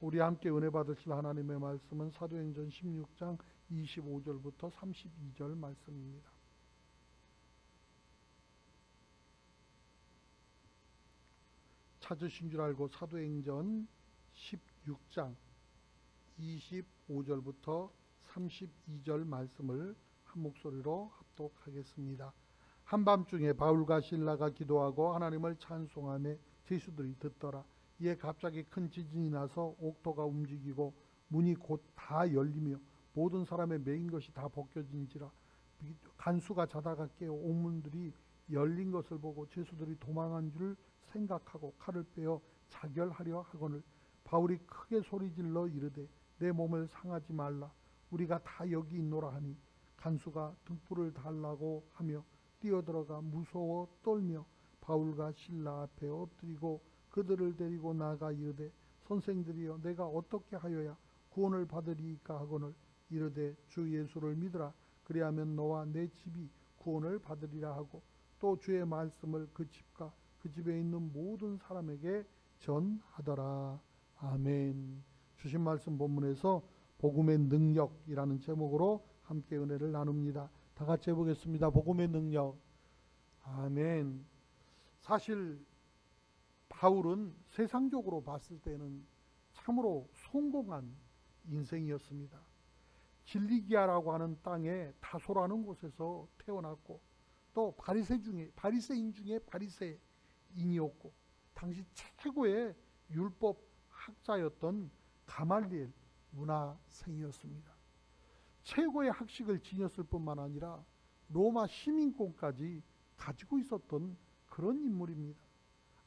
우리 함께 은혜 받으실 하나님의 말씀은 사도행전 16장 25절부터 32절 말씀입니다. 찾으신 줄 알고 사도행전 16장 25절부터 32절 말씀을 한 목소리로 합독하겠습니다. 한밤중에 바울과 실라가 기도하고 하나님을 찬송하며 제수들이 듣더라. 이에 갑자기 큰 지진이 나서 옥토가 움직이고 문이 곧 다 열리며 모든 사람의 매인 것이 다 벗겨진지라. 간수가 자다가 깨어 옥문들이 열린 것을 보고 제수들이 도망한 줄 생각하고 칼을 빼어 자결하려 하거늘 바울이 크게 소리질러 이르되 내 몸을 상하지 말라. 우리가 다 여기 있노라 하니 간수가 등불을 달라고 하며 뛰어들어가 무서워 떨며 바울과 실라 앞에 엎드리고 그들을 데리고 나가 이르되 선생들이여 내가 어떻게 하여야 구원을 받으리이까 하거늘 이르되 주 예수를 믿으라. 그리하면 너와 내 집이 구원을 받으리라 하고 또 주의 말씀을 그 집과 그 집에 있는 모든 사람에게 전하더라. 아멘. 주신 말씀 본문에서 복음의 능력이라는 제목으로 함께 은혜를 나눕니다. 다 같이 해보겠습니다. 복음의 능력. 아멘. 사실 바울은 세상적으로 봤을 때는 참으로 성공한 인생이었습니다. 길리기아라고 하는 땅에 다소라는 곳에서 태어났고 또 바리새인 중에 바리새인이었고 당시 최고의 율법 학자였던 가말리엘 문화생이었습니다. 최고의 학식을 지녔을 뿐만 아니라 로마 시민권까지 가지고 있었던 그런 인물입니다.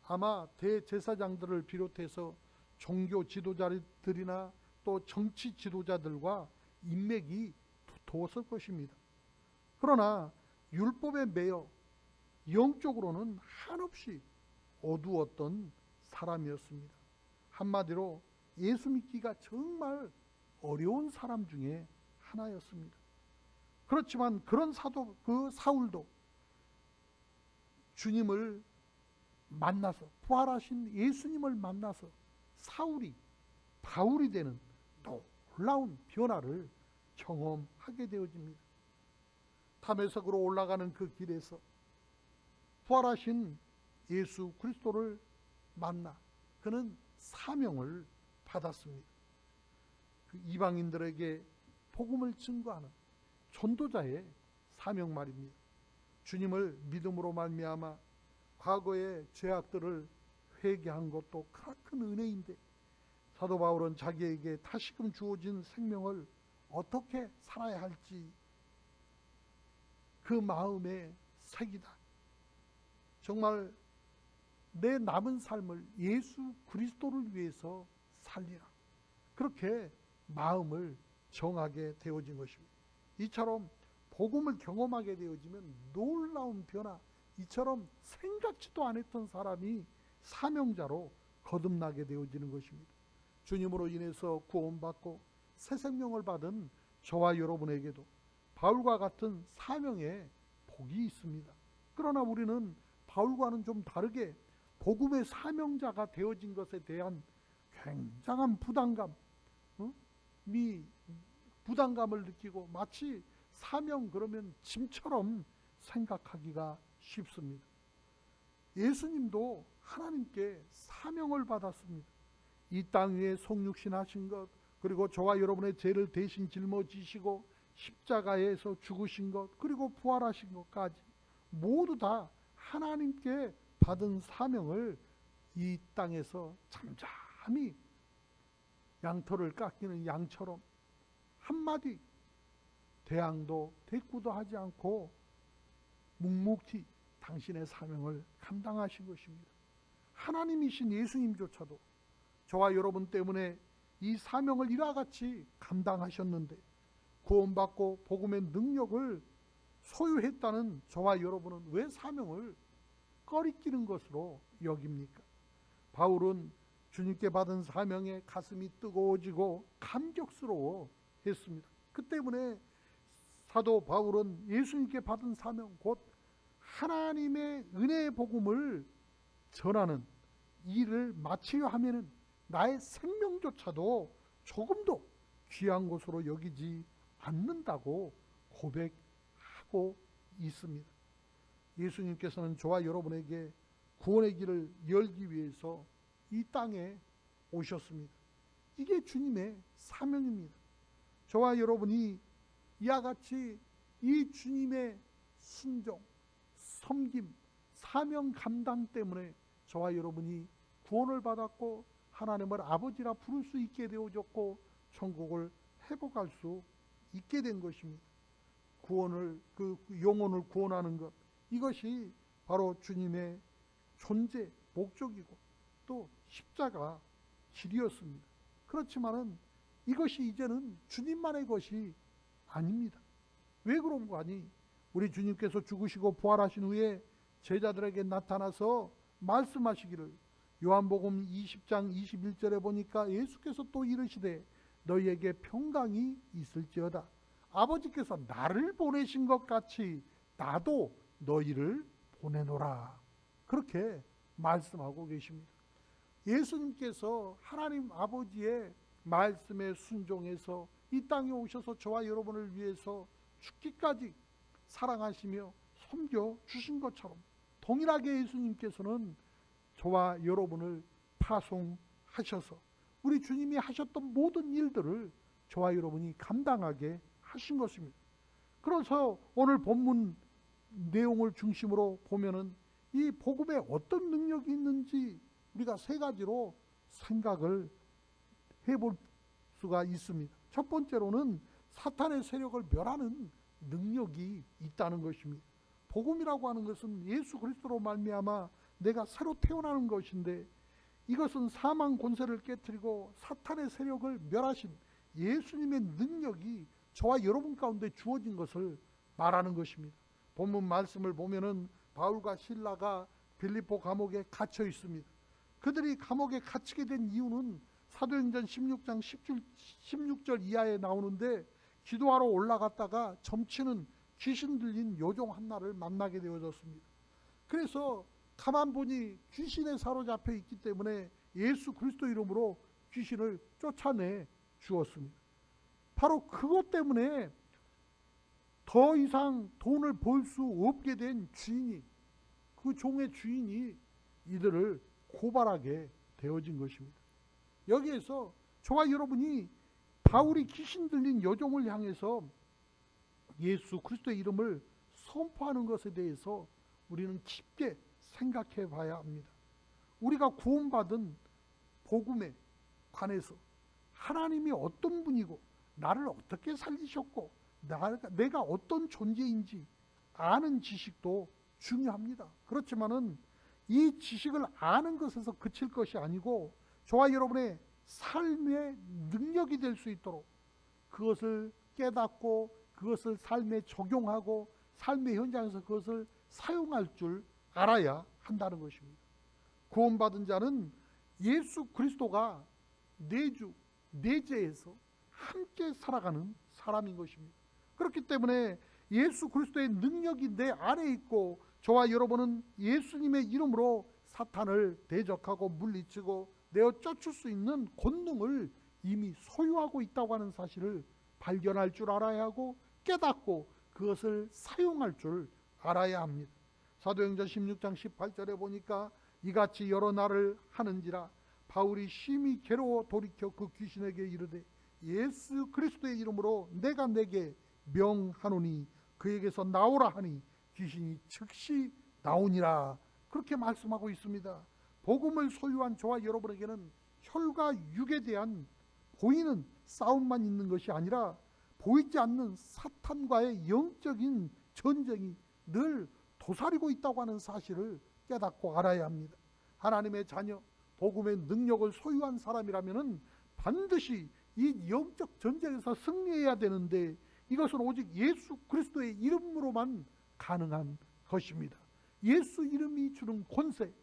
아마 대제사장들을 비롯해서 종교 지도자들이나 또 정치 지도자들과 인맥이 두터웠을 것입니다. 그러나 율법에 매여 영적으로는 한없이 어두웠던 사람이었습니다. 한마디로 예수 믿기가 정말 어려운 사람 중에 하나였습니다. 그렇지만 그런 사울도 주님을 만나서 부활하신 예수님을 만나서 사울이 바울이 되는 놀라운 변화를 경험하게 되어집니다. 담에색으로 올라가는 그 길에서 부활하신 예수 그리스도를 만나 그는 사명을 받았습니다. 그 이방인들에게 복음을 증거하는 전도자의 사명 말입니다. 주님을 믿음으로 말미암아 과거의 죄악들을 회개한 것도 큰 은혜인데 사도 바울은 자기에게 다시금 주어진 생명을 어떻게 살아야 할지 그 마음에 새기다. 정말 내 남은 삶을 예수 그리스도를 위해서 살리라. 그렇게 마음을 정하게 되어진 것입니다. 이처럼 복음을 경험하게 되어지면 놀라운 변화, 이처럼 생각지도 않았던 사람이 사명자로 거듭나게 되어지는 것입니다. 주님으로 인해서 구원받고 새 생명을 받은 저와 여러분에게도 바울과 같은 사명의 복이 있습니다. 그러나 우리는 바울과는 좀 다르게 복음의 사명자가 되어진 것에 대한 굉장한 부담감을 느끼고 마치 사명 그러면 짐처럼 생각하기가 쉽습니다. 예수님도 하나님께 사명을 받았습니다. 이 땅 위에 속육신 하신 것, 그리고 저와 여러분의 죄를 대신 짊어지시고 십자가에서 죽으신 것, 그리고 부활하신 것까지 모두 다 하나님께 받은 사명을 이 땅에서 잠잠히 양털을 깎이는 양처럼 한마디 대항도 대꾸도 하지 않고 묵묵히 당신의 사명을 감당하신 것입니다. 하나님이신 예수님조차도 저와 여러분 때문에 이 사명을 이와 같이 감당하셨는데 구원받고 복음의 능력을 소유했다는 저와 여러분은 왜 사명을 꺼리끼는 것으로 여깁니까? 바울은 주님께 받은 사명에 가슴이 뜨거워지고 감격스러워 했습니다. 그 때문에 사도 바울은 예수님께 받은 사명, 곧 하나님의 은혜의 복음을 전하는 일을 마치려 하면은 나의 생명조차도 조금도 귀한 것으로 여기지 않는다고 고백하고 있습니다. 예수님께서는 저와 여러분에게 구원의 길을 열기 위해서 이 땅에 오셨습니다. 이게 주님의 사명입니다. 저와 여러분이 이와 같이 이 주님의 순종, 섬김, 사명 감당 때문에 저와 여러분이 구원을 받았고 하나님을 아버지라 부를 수 있게 되어졌고 천국을 회복할 수 있게 된 것입니다. 구원을, 그 영혼을 구원하는 것, 이것이 바로 주님의 존재, 목적이고 또 십자가 길이었습니다. 그렇지만은 이것이 이제는 주님만의 것이 아닙니다. 왜 그런 거 아니? 우리 주님께서 죽으시고 부활하신 후에 제자들에게 나타나서 말씀하시기를, 요한복음 20장 21절에 보니까 예수께서 또 이르시되 너희에게 평강이 있을지어다. 아버지께서 나를 보내신 것 같이 나도 너희를 보내노라. 그렇게 말씀하고 계십니다. 예수님께서 하나님 아버지의 말씀에 순종해서 이 땅에 오셔서 저와 여러분을 위해서 죽기까지 사랑하시며 섬겨 주신 것처럼 동일하게 예수님께서는 저와 여러분을 파송하셔서 우리 주님이 하셨던 모든 일들을 저와 여러분이 감당하게 하신 것입니다. 그래서 오늘 본문 내용을 중심으로 보면은 이 복음에 어떤 능력이 있는지 우리가 세 가지로 생각을 해볼 수가 있습니다. 첫 번째로는 사탄의 세력을 멸하는 능력이 있다는 것입니다. 복음이라고 하는 것은 예수 그리스도로 말미암아 내가 새로 태어나는 것인데, 이것은 사망 권세를 깨뜨리고 사탄의 세력을 멸하신 예수님의 능력이 저와 여러분 가운데 주어진 것을 말하는 것입니다. 본문 말씀을 보면은 바울과 실라가 빌립보 감옥에 갇혀 있습니다. 그들이 감옥에 갇히게 된 이유는 사도행전 16장 16절 이하에 나오는데, 기도하러 올라갔다가 점치는 귀신 들린 요종 한나를 만나게 되어졌습니다. 그래서 가만 보니 귀신에 사로잡혀 있기 때문에 예수 그리스도 이름으로 귀신을 쫓아내 주었습니다. 바로 그것 때문에 더 이상 돈을 벌 수 없게 된 주인이, 그 종의 주인이 이들을 고발하게 되어진 것입니다. 여기에서 저와 여러분이 바울이 귀신 들린 여종을 향해서 예수 그리스도의 이름을 선포하는 것에 대해서 우리는 깊게 생각해 봐야 합니다. 우리가 구원받은 복음에 관해서 하나님이 어떤 분이고 나를 어떻게 살리셨고 내가 어떤 존재인지 아는 지식도 중요합니다. 그렇지만은 이 지식을 아는 것에서 그칠 것이 아니고 저와 여러분의 삶의 능력이 될 수 있도록 그것을 깨닫고 그것을 삶에 적용하고 삶의 현장에서 그것을 사용할 줄 알아야 한다는 것입니다. 구원받은 자는 예수 그리스도가 내주 내재해서 함께 살아가는 사람인 것입니다. 그렇기 때문에 예수 그리스도의 능력이 내 안에 있고 저와 여러분은 예수님의 이름으로 사탄을 대적하고 물리치고 내어 쫓을 수 있는 권능을 이미 소유하고 있다고 하는 사실을 발견할 줄 알아야 하고 깨닫고 그것을 사용할 줄 알아야 합니다. 사도행전 16장 18절에 보니까 이같이 여러 날을 하는지라 바울이 심히 괴로워 돌이켜 그 귀신에게 이르되 예수 그리스도의 이름으로 내가 내게 명하노니 그에게서 나오라 하니 귀신이 즉시 나오니라. 그렇게 말씀하고 있습니다. 복음을 소유한 저와 여러분에게는 혈과 육에 대한 보이는 싸움만 있는 것이 아니라 보이지 않는 사탄과의 영적인 전쟁이 늘 도사리고 있다고 하는 사실을 깨닫고 알아야 합니다. 하나님의 자녀, 복음의 능력을 소유한 사람이라면 반드시 이 영적 전쟁에서 승리해야 되는데 이것은 오직 예수 그리스도의 이름으로만 가능한 것입니다. 예수 이름이 주는 권세,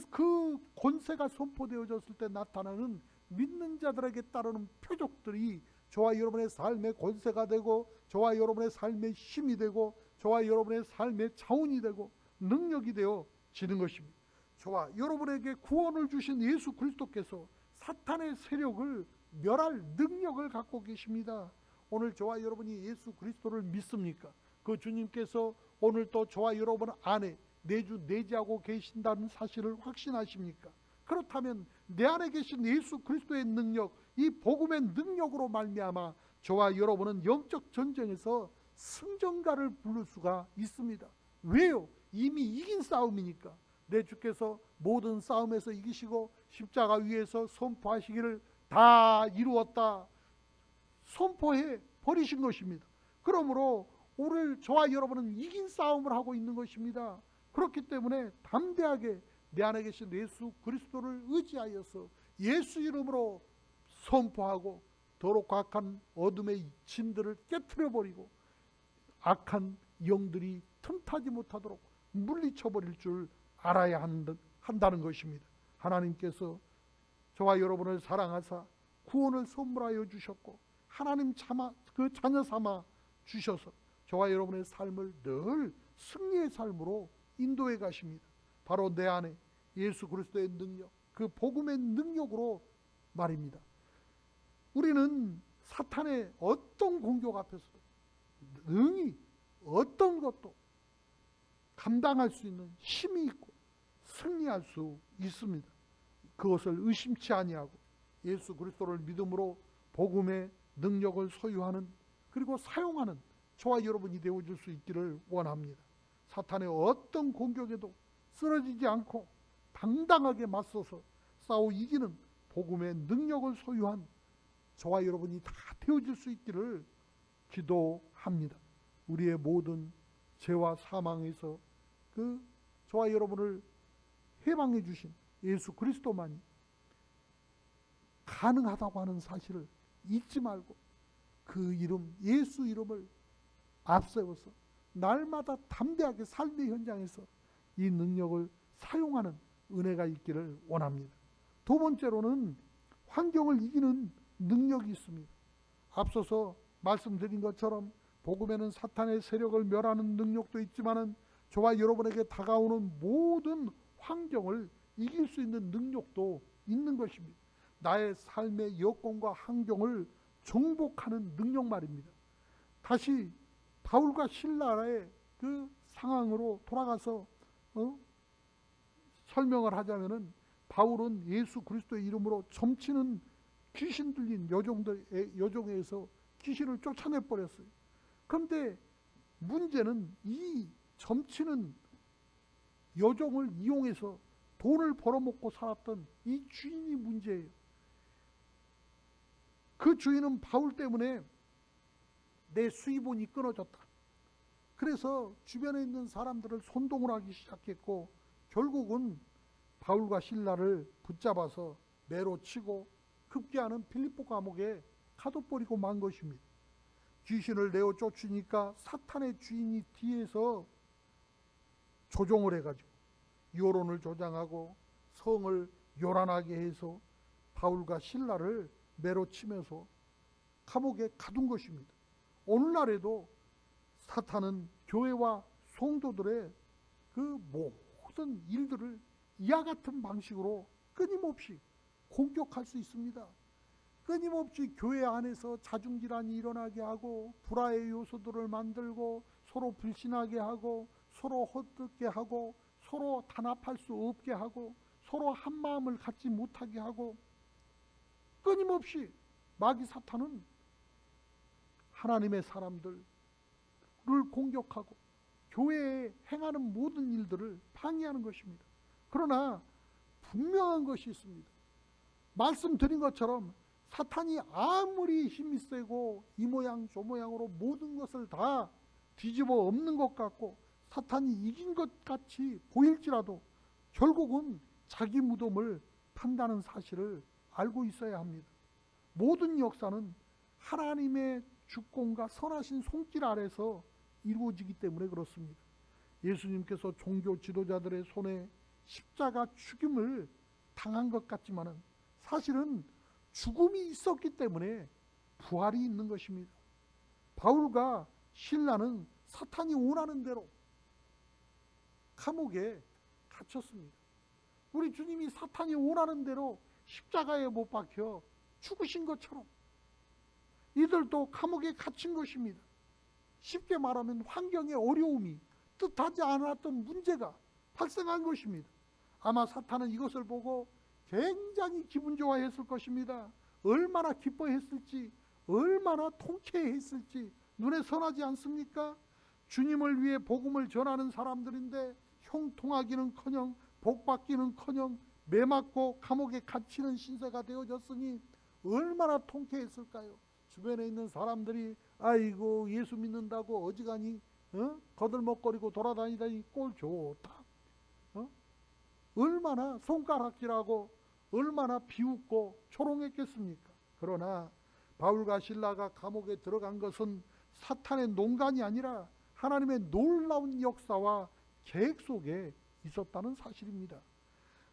그 권세가 선포되어졌을 때 나타나는 믿는 자들에게 따르는 표적들이 저와 여러분의 삶의 권세가 되고 저와 여러분의 삶의 힘이 되고 저와 여러분의 삶의 자원이 되고 능력이 되어지는 것입니다. 저와 여러분에게 구원을 주신 예수 그리스도께서 사탄의 세력을 멸할 능력을 갖고 계십니다. 오늘 저와 여러분이 예수 그리스도를 믿습니까? 그 주님께서 오늘 또 저와 여러분 안에 내주 내재하고 계신다는 사실을 확신하십니까? 그렇다면 내 안에 계신 예수 그리스도의 능력, 이 복음의 능력으로 말미암아 저와 여러분은 영적 전쟁에서 승전가를 부를 수가 있습니다. 왜요? 이미 이긴 싸움이니까. 내 주께서 모든 싸움에서 이기시고 십자가 위에서 선포하시기를 다 이루었다 선포해 버리신 것입니다. 그러므로 오늘 저와 여러분은 이긴 싸움을 하고 있는 것입니다. 그렇기 때문에 담대하게 내 안에 계신 예수 그리스도를 의지하여서 예수 이름으로 선포하고 더럽고 악한 어둠의 진들을 깨트려버리고 악한 영들이 틈타지 못하도록 물리쳐버릴 줄 알아야 한다는 것입니다. 하나님께서 저와 여러분을 사랑하사 구원을 선물하여 주셨고 하나님 그 자녀 삼아 주셔서 저와 여러분의 삶을 늘 승리의 삶으로 인도해 가십니다. 바로 내 안에 예수 그리스도의 능력, 그 복음의 능력으로 말입니다. 우리는 사탄의 어떤 공격 앞에서 능히 어떤 것도 감당할 수 있는 힘이 있고 승리할 수 있습니다. 그것을 의심치 아니하고 예수 그리스도를 믿음으로 복음의 능력을 소유하는 그리고 사용하는 저와 여러분이 되어줄 수 있기를 원합니다. 사탄의 어떤 공격에도 쓰러지지 않고 당당하게 맞서서 싸워 이기는 복음의 능력을 소유한 저와 여러분이 다 되어질 수 있기를 기도합니다. 우리의 모든 죄와 사망에서 그 저와 여러분을 해방해 주신 예수 그리스도만이 가능하다고 하는 사실을 잊지 말고 그 이름 예수 이름을 앞세워서 날마다 담대하게 삶의 현장에서 이 능력을 사용하는 은혜가 있기를 원합니다. 두 번째로는 환경을 이기는 능력이 있습니다. 앞서서 말씀드린 것처럼 복음에는 사탄의 세력을 멸하는 능력도 있지만은 저와 여러분에게 다가오는 모든 환경을 이길 수 있는 능력도 있는 것입니다. 나의 삶의 여건과 환경을 정복하는 능력 말입니다. 다시 바울과 신라의 그 상황으로 돌아가서 설명을 하자면은 바울은 예수 그리스도의 이름으로 점치는 귀신 들린 여종에서 귀신을 쫓아내 버렸어요. 그런데 문제는 이 점치는 여종을 이용해서 돈을 벌어먹고 살았던 이 주인이 문제예요. 그 주인은 바울 때문에 내 수입원이 끊어졌다. 그래서 주변에 있는 사람들을 선동을 하기 시작했고 결국은 바울과 실라를 붙잡아서 매로 치고 급기야는 빌립보 감옥에 가둬버리고 만 것입니다. 귀신을 내어 쫓으니까 사탄의 주인이 뒤에서 조종을 해가지고 여론을 조장하고 성을 요란하게 해서 바울과 실라를 매로 치면서 감옥에 가둔 것입니다. 오늘날에도 사탄은 교회와 성도들의 그 모든 일들을 이와 같은 방식으로 끊임없이 공격할 수 있습니다. 끊임없이 교회 안에서 자중질환이 일어나게 하고 불화의 요소들을 만들고 서로 불신하게 하고 서로 헛듣게 하고 서로 단합할 수 없게 하고 서로 한 마음을 갖지 못하게 하고 끊임없이 마귀 사탄은 하나님의 사람들을 공격하고 교회에 행하는 모든 일들을 방해하는 것입니다. 그러나 분명한 것이 있습니다. 말씀드린 것처럼 사탄이 아무리 힘이 세고 이 모양 저 모양으로 모든 것을 다 뒤집어 엎는 것 같고 사탄이 이긴 것 같이 보일지라도 결국은 자기 무덤을 판다는 사실을 알고 있어야 합니다. 모든 역사는 하나님의 주권과 선하신 손길 아래서 이루어지기 때문에 그렇습니다. 예수님께서 종교 지도자들의 손에 십자가 죽임을 당한 것 같지만은 사실은 죽음이 있었기 때문에 부활이 있는 것입니다. 바울과 실라는 사탄이 원하는 대로 감옥에 갇혔습니다. 우리 주님이 사탄이 원하는 대로 십자가에 못 박혀 죽으신 것처럼 이들도 감옥에 갇힌 것입니다. 쉽게 말하면 환경의 어려움이, 뜻하지 않았던 문제가 발생한 것입니다. 아마 사탄은 이것을 보고 굉장히 기분 좋아했을 것입니다. 얼마나 기뻐했을지, 얼마나 통쾌했을지 눈에 선하지 않습니까? 주님을 위해 복음을 전하는 사람들인데 형통하기는커녕 복받기는커녕 매맞고 감옥에 갇히는 신세가 되어졌으니 얼마나 통쾌했을까요? 주변에 있는 사람들이 아이고 예수 믿는다고 어지간히 거들먹거리고 돌아다니다니 꼴 좋다. 얼마나 손가락질하고 얼마나 비웃고 초롱했겠습니까? 그러나 바울과 실라가 감옥에 들어간 것은 사탄의 농간이 아니라 하나님의 놀라운 역사와 계획 속에 있었다는 사실입니다.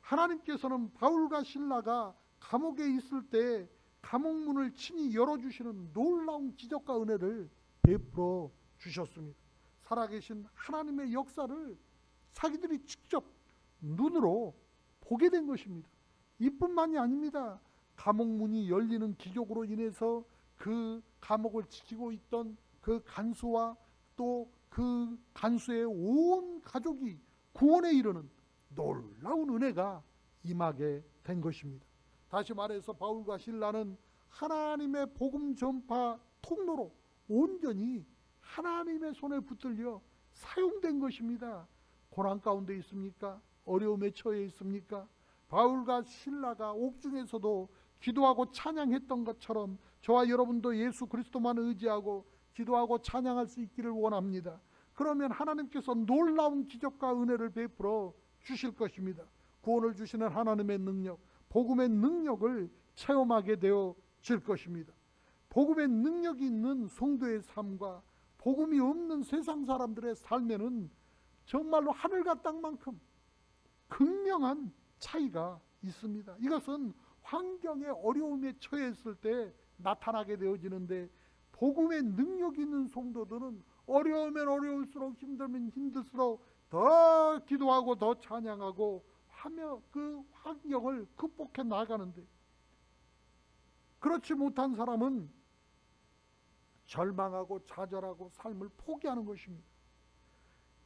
하나님께서는 바울과 실라가 감옥에 있을 때 감옥문을 친히 열어주시는 놀라운 기적과 은혜를 베풀어 주셨습니다. 살아계신 하나님의 역사를 자기들이 직접 눈으로 보게 된 것입니다. 이뿐만이 아닙니다. 감옥문이 열리는 기적으로 인해서 그 감옥을 지키고 있던 그 간수와 또 그 간수의 온 가족이 구원에 이르는 놀라운 은혜가 임하게 된 것입니다. 다시 말해서 바울과 실라는 하나님의 복음 전파 통로로 온전히 하나님의 손에 붙들려 사용된 것입니다. 고난 가운데 있습니까? 어려움에 처해 있습니까? 바울과 실라가 옥중에서도 기도하고 찬양했던 것처럼 저와 여러분도 예수 그리스도만 의지하고 기도하고 찬양할 수 있기를 원합니다. 그러면 하나님께서 놀라운 기적과 은혜를 베풀어 주실 것입니다. 구원을 주시는 하나님의 능력, 복음의 능력을 체험하게 되어질 것입니다. 복음의 능력이 있는 성도의 삶과 복음이 없는 세상 사람들의 삶에는 정말로 하늘과 땅만큼 극명한 차이가 있습니다. 이것은 환경의 어려움에 처했을 때 나타나게 되어지는데, 복음의 능력이 있는 성도들은 어려우면 어려울수록 힘들면 힘들수록 더 기도하고 더 찬양하고 하며 그 환경을 극복해 나가는데, 그렇지 못한 사람은 절망하고 좌절하고 삶을 포기하는 것입니다.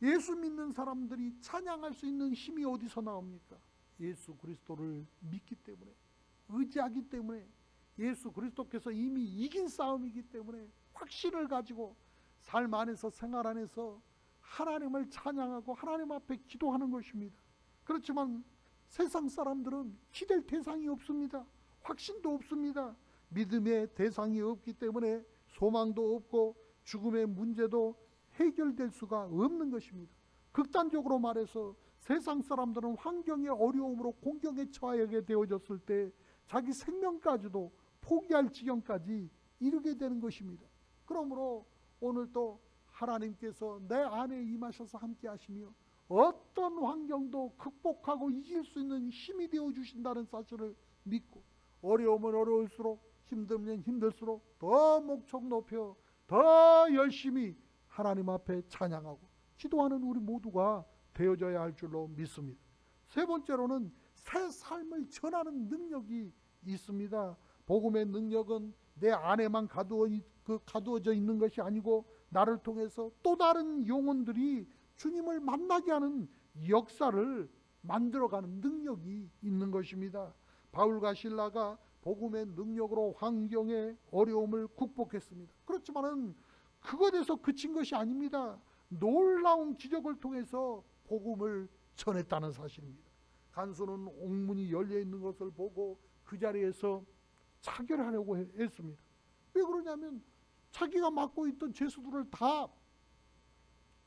예수 믿는 사람들이 찬양할 수 있는 힘이 어디서 나옵니까? 예수 그리스도를 믿기 때문에, 의지하기 때문에, 예수 그리스도께서 이미 이긴 싸움이기 때문에 확신을 가지고 삶 안에서, 생활 안에서 하나님을 찬양하고 하나님 앞에 기도하는 것입니다. 그렇지만 세상 사람들은 기댈 대상이 없습니다. 확신도 없습니다. 믿음의 대상이 없기 때문에 소망도 없고 죽음의 문제도 해결될 수가 없는 것입니다. 극단적으로 말해서 세상 사람들은 환경의 어려움으로 공경에 처하게 되어졌을 때 자기 생명까지도 포기할 지경까지 이르게 되는 것입니다. 그러므로 오늘도 하나님께서 내 안에 임하셔서 함께 하시며 어떤 환경도 극복하고 이길 수 있는 힘이 되어 주신다는 사실을 믿고, 어려우면 어려울수록, 힘들면 힘들수록 더 목청 높여 더 열심히 하나님 앞에 찬양하고 기도하는 우리 모두가 되어져야 할 줄로 믿습니다. 세 번째로는 새 삶을 전하는 능력이 있습니다. 복음의 능력은 내 안에만 가두어져 있는 것이 아니고 나를 통해서 또 다른 영혼들이 주님을 만나게 하는 역사를 만들어가는 능력이 있는 것입니다. 바울과 실라가 복음의 능력으로 환경의 어려움을 극복했습니다. 그렇지만은 그것에서 그친 것이 아닙니다. 놀라운 기적을 통해서 복음을 전했다는 사실입니다. 간수는 옥문이 열려 있는 것을 보고 그 자리에서 차결하려고 했습니다. 왜 그러냐면 자기가 맡고 있던 죄수들을 다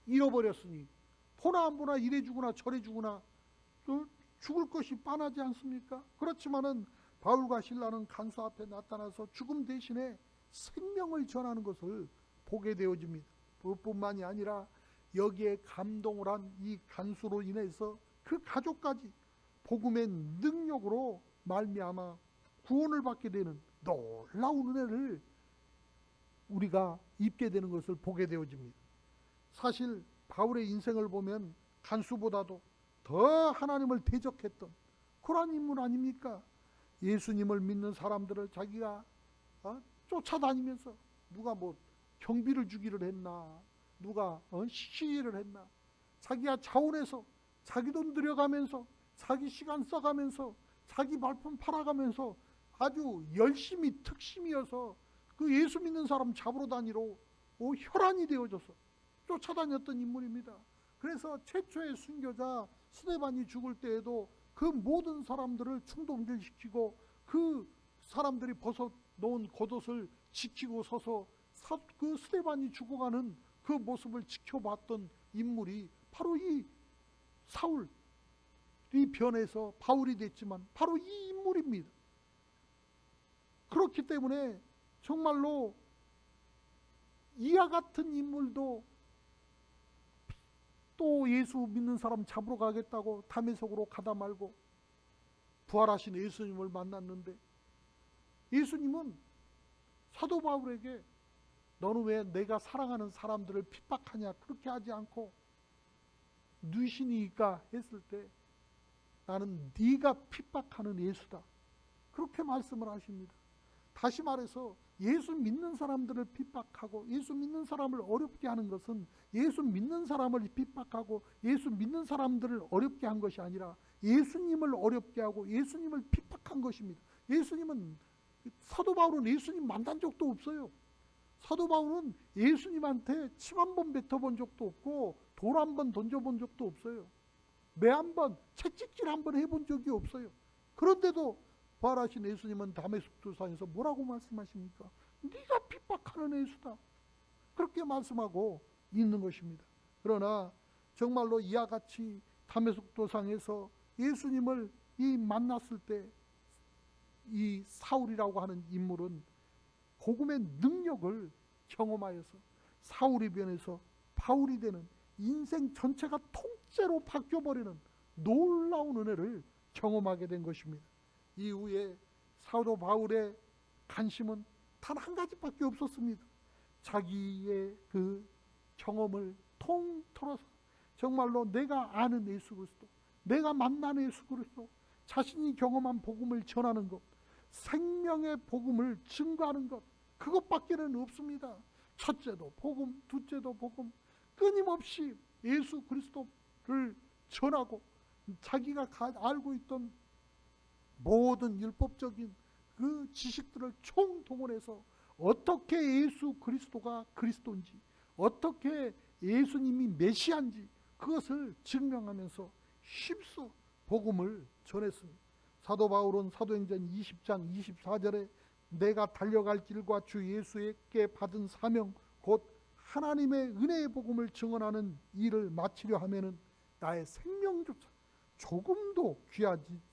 잃어버렸으니 보나 안 보나 이래 주거나 저래 주거나 죽을 것이 뻔하지 않습니까? 그렇지만은 바울과 실라는 간수 앞에 나타나서 죽음 대신에 생명을 전하는 것을 보게 되어집니다. 그뿐만이 아니라 여기에 감동을 한 이 간수로 인해서 그 가족까지 복음의 능력으로 말미암아 구원을 받게 되는 놀라운 은혜를 우리가 입게 되는 것을 보게 되어집니다. 사실 바울의 인생을 보면 간수보다도 더 하나님을 대적했던 그런 인물 아닙니까? 예수님을 믿는 사람들을 자기가 쫓아다니면서 누가 뭐 경비를 주기를 했나, 누가 시위를 했나, 자기가 자원해서 자기 돈 들여가면서 자기 시간 써가면서 자기 발품 팔아가면서 아주 열심히 특심이어서 그 예수 믿는 사람 잡으러 다니러 혈안이 되어져서 쫓아다녔던 인물입니다. 그래서 최초의 순교자 스데반이 죽을 때에도 그 모든 사람들을 충동질시키고 그 사람들이 벗어놓은 겉옷을 지키고 서서 그 스데반이 죽어가는 그 모습을 지켜봤던 인물이 바로 이 사울이 변해서 바울이 됐지만 바로 이 인물입니다. 그렇기 때문에 정말로 이와 같은 인물도 또 예수 믿는 사람 잡으러 가겠다고 다메섹으로 가다 말고 부활하신 예수님을 만났는데, 예수님은 사도 바울에게 너는 왜 내가 사랑하는 사람들을 핍박하냐 그렇게 하지 않고 누이시니까 했을 때 나는 네가 핍박하는 예수다 그렇게 말씀을 하십니다. 다시 말해서 예수 믿는 사람들을 핍박하고 예수 믿는 사람을 어렵게 하는 것은 예수 믿는 사람을 핍박하고 예수 믿는 사람들을 어렵게 한 것이 아니라 예수님을 어렵게 하고 예수님을 핍박한 것입니다. 사도 바울은 예수님 만난 적도 없어요. 사도 바울은 예수님한테 침 한 번 뱉어본 적도 없고 돌 한 번 던져본 적도 없어요. 매 한 번 채찍질 한 번 해본 적이 없어요. 그런데도 부활하신 예수님은 다메섹 도상에서 뭐라고 말씀하십니까? 네가 핍박하는 예수다 그렇게 말씀하고 있는 것입니다. 그러나 정말로 이와 같이 다메섹 도상에서 예수님을 만났을 때 이 사울이라고 하는 인물은 복음의 능력을 경험하여서 사울이 변해서 바울이 되는 인생 전체가 통째로 바뀌어버리는 놀라운 은혜를 경험하게 된 것입니다. 이후에 사도 바울의 관심은 단 한 가지밖에 없었습니다. 자기의 그 경험을 통틀어서 정말로 내가 아는 예수 그리스도, 내가 만난 예수 그리스도, 자신이 경험한 복음을 전하는 것, 생명의 복음을 증거하는 것, 그것밖에는 없습니다. 첫째도 복음, 둘째도 복음, 끊임없이 예수 그리스도를 전하고 자기가 알고 있던 모든 율법적인 그 지식들을 총동원해서 어떻게 예수 그리스도가 그리스도인지, 어떻게 예수님이 메시아인지 그것을 증명하면서 힘써 복음을 전했습니다. 사도 바울은 사도행전 20장 24절에 내가 달려갈 길과 주 예수께 받은 사명 곧 하나님의 은혜의 복음을 증언하는 일을 마치려 하면은 나의 생명조차 조금도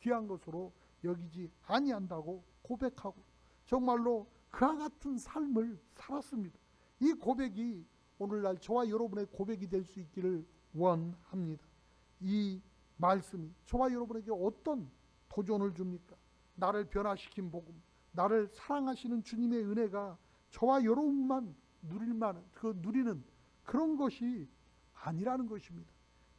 귀한 것으로 여기지 아니한다고 고백하고 정말로 그와 같은 삶을 살았습니다. 이 고백이 오늘날 저와 여러분의 고백이 될 수 있기를 원합니다. 이 말씀이 저와 여러분에게 어떤 도전을 줍니까? 나를 변화시킨 복음, 나를 사랑하시는 주님의 은혜가 저와 여러분만 누리는 그런 것이 아니라는 것입니다.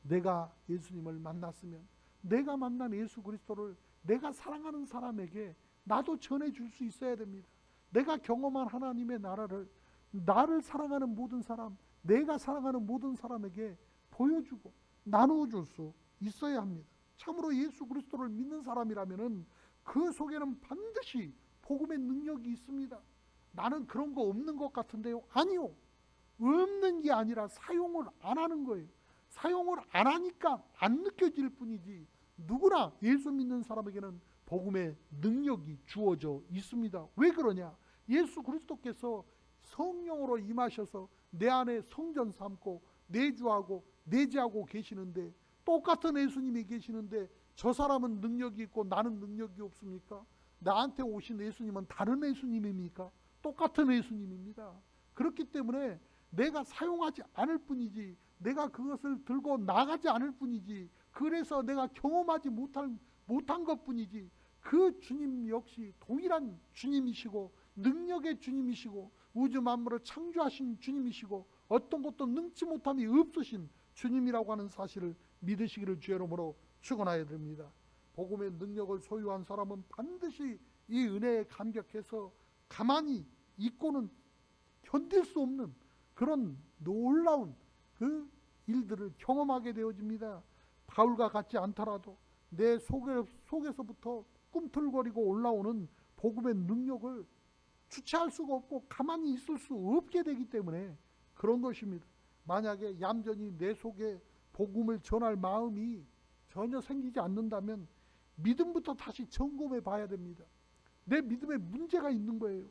내가 예수님을 만났으면 내가 만난 예수 그리스도를 내가 사랑하는 사람에게 나도 전해줄 수 있어야 됩니다. 내가 경험한 하나님의 나라를 나를 사랑하는 모든 사람, 내가 사랑하는 모든 사람에게 보여주고 나누어줄 수 있어야 합니다. 참으로 예수 그리스도를 믿는 사람이라면 그 속에는 반드시 복음의 능력이 있습니다. 나는 그런 거 없는 것 같은데요. 아니요. 없는 게 아니라 사용을 안 하는 거예요. 사용을 안 하니까 안 느껴질 뿐이지 누구나 예수 믿는 사람에게는 복음의 능력이 주어져 있습니다. 왜 그러냐? 예수 그리스도께서 성령으로 임하셔서 내 안에 성전 삼고 내주하고 내재하고 계시는데 똑같은 예수님이 계시는데 저 사람은 능력이 있고 나는 능력이 없습니까? 나한테 오신 예수님은 다른 예수님입니까? 똑같은 예수님입니다. 그렇기 때문에 내가 사용하지 않을 뿐이지 내가 그것을 들고 나가지 않을 뿐이지 그래서 내가 경험하지 못한 것뿐이지 그 주님 역시 동일한 주님이시고 능력의 주님이시고 우주 만물을 창조하신 주님이시고 어떤 것도 능치 못함이 없으신 주님이라고 하는 사실을 믿으시기를 주의 이름으로 축원하여 드립니다. 복음의 능력을 소유한 사람은 반드시 이 은혜에 감격해서 가만히 있고는 견딜 수 없는 그런 놀라운 그 일들을 경험하게 되어집니다. 바울과 같지 않더라도 내 속에서부터 꿈틀거리고 올라오는 복음의 능력을 주체할 수가 없고 가만히 있을 수 없게 되기 때문에 그런 것입니다. 만약에 얌전히 내 속에 복음을 전할 마음이 전혀 생기지 않는다면 믿음부터 다시 점검해 봐야 됩니다. 내 믿음에 문제가 있는 거예요.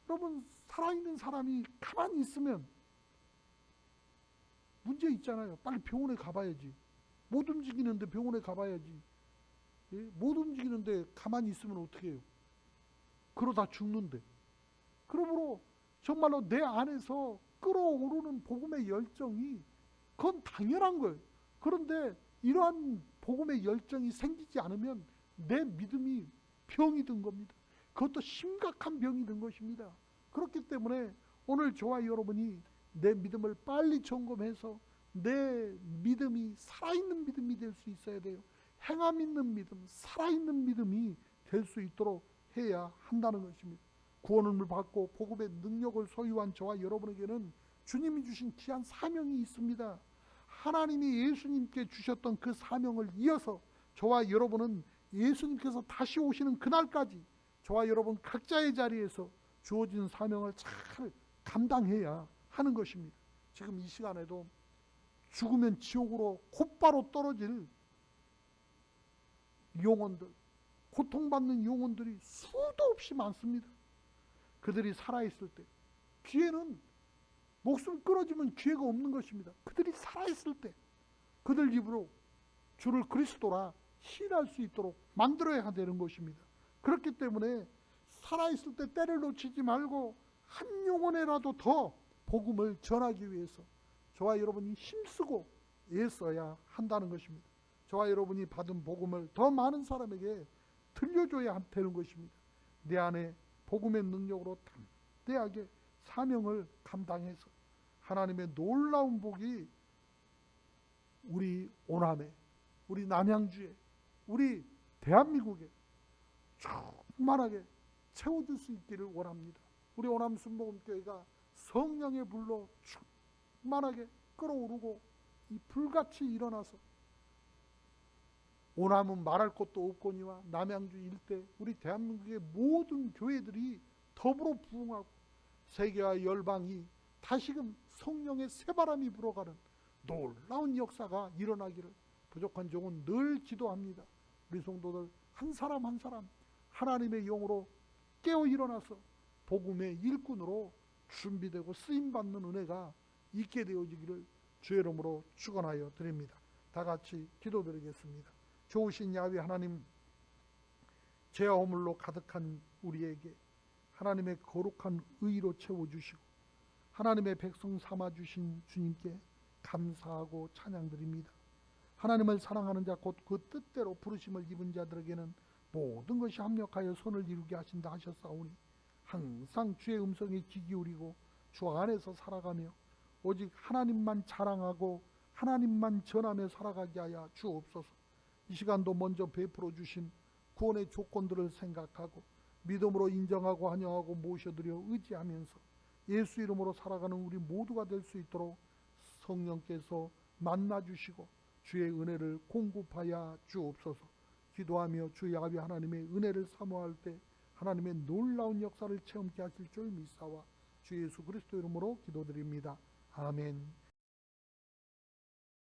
여러분, 살아있는 사람이 가만히 있으면 문제 있잖아요. 빨리 병원에 가봐야지. 못 움직이는데 병원에 가봐야지. 예? 못 움직이는데 가만히 있으면 어떻게 해요? 그러다 죽는데. 그러므로 정말로 내 안에서 끓어오르는 복음의 열정이 그건 당연한 거예요. 그런데 이러한 복음의 열정이 생기지 않으면 내 믿음이 병이 든 겁니다. 그것도 심각한 병이 든 것입니다. 그렇기 때문에 오늘 저와 여러분이 내 믿음을 빨리 점검해서 내 믿음이 살아있는 믿음이 될 수 있어야 돼요. 행함 있는 믿음, 살아있는 믿음이 될 수 있도록 해야 한다는 것입니다. 구원을 받고 복음의 능력을 소유한 저와 여러분에게는 주님이 주신 귀한 사명이 있습니다. 하나님이 예수님께 주셨던 그 사명을 이어서 저와 여러분은 예수님께서 다시 오시는 그날까지 저와 여러분 각자의 자리에서 주어진 사명을 잘 감당해야 하는 것입니다. 지금 이 시간에도 죽으면 지옥으로 곧바로 떨어질 영혼들, 고통받는 영혼들이 수도 없이 많습니다. 그들이 살아있을 때, 뒤에는 목숨 끊어지면 기회가 없는 것입니다. 그들이 살아있을 때 그들 입으로 주를 그리스도라 시인할 수 있도록 만들어야 되는 것입니다. 그렇기 때문에 살아있을 때 때를 놓치지 말고 한 영혼에라도 더 복음을 전하기 위해서 저와 여러분이 힘쓰고 애써야 한다는 것입니다. 저와 여러분이 받은 복음을 더 많은 사람에게 들려줘야 되는 것입니다. 내 안에 복음의 능력으로 담대하게 사명을 감당해서 하나님의 놀라운 복이 우리 오남에, 우리 남양주에, 우리 대한민국에 충만하게 채워줄 수 있기를 원합니다. 우리 오남 순복음교회가 성령의 불로 충만하게 끓어오르고 이 불같이 일어나서 오남은 말할 것도 없거니와 남양주 일대 우리 대한민국의 모든 교회들이 더불어 부흥하고 세계와 열방이 다시금 성령의 새바람이 불어가는 놀라운 역사가 일어나기를 부족한 종은 늘 기도합니다. 우리 성도들 한 사람 한 사람 하나님의 영으로 깨어 일어나서 복음의 일꾼으로 준비되고 쓰임받는 은혜가 있게 되어지기를 주의 이름으로 축원하여 드립니다. 다 같이 기도드리겠습니다. 좋으신 야훼 하나님, 죄와 허물로 가득한 우리에게 하나님의 거룩한 의로 채워주시고 하나님의 백성 삼아주신 주님께 감사하고 찬양드립니다. 하나님을 사랑하는 자 곧 그 뜻대로 부르심을 입은 자들에게는 모든 것이 합력하여 선을 이루게 하신다 하셨사오니 항상 주의 음성에 귀 기울이고 주 안에서 살아가며 오직 하나님만 자랑하고 하나님만 전하며 살아가게 하여 주옵소서. 이 시간도 먼저 베풀어 주신 구원의 조건들을 생각하고 믿음으로 인정하고 환영하고 모셔드려 의지하면서 예수 이름으로 살아가는 우리 모두가 될 수 있도록 성령께서 만나주시고 주의 은혜를 공급하여 주옵소서. 기도하며 주 야훼 하나님의 은혜를 사모할 때 하나님의 놀라운 역사를 체험케 하실 줄 믿사와 주 예수 그리스도 이름으로 기도드립니다. 아멘.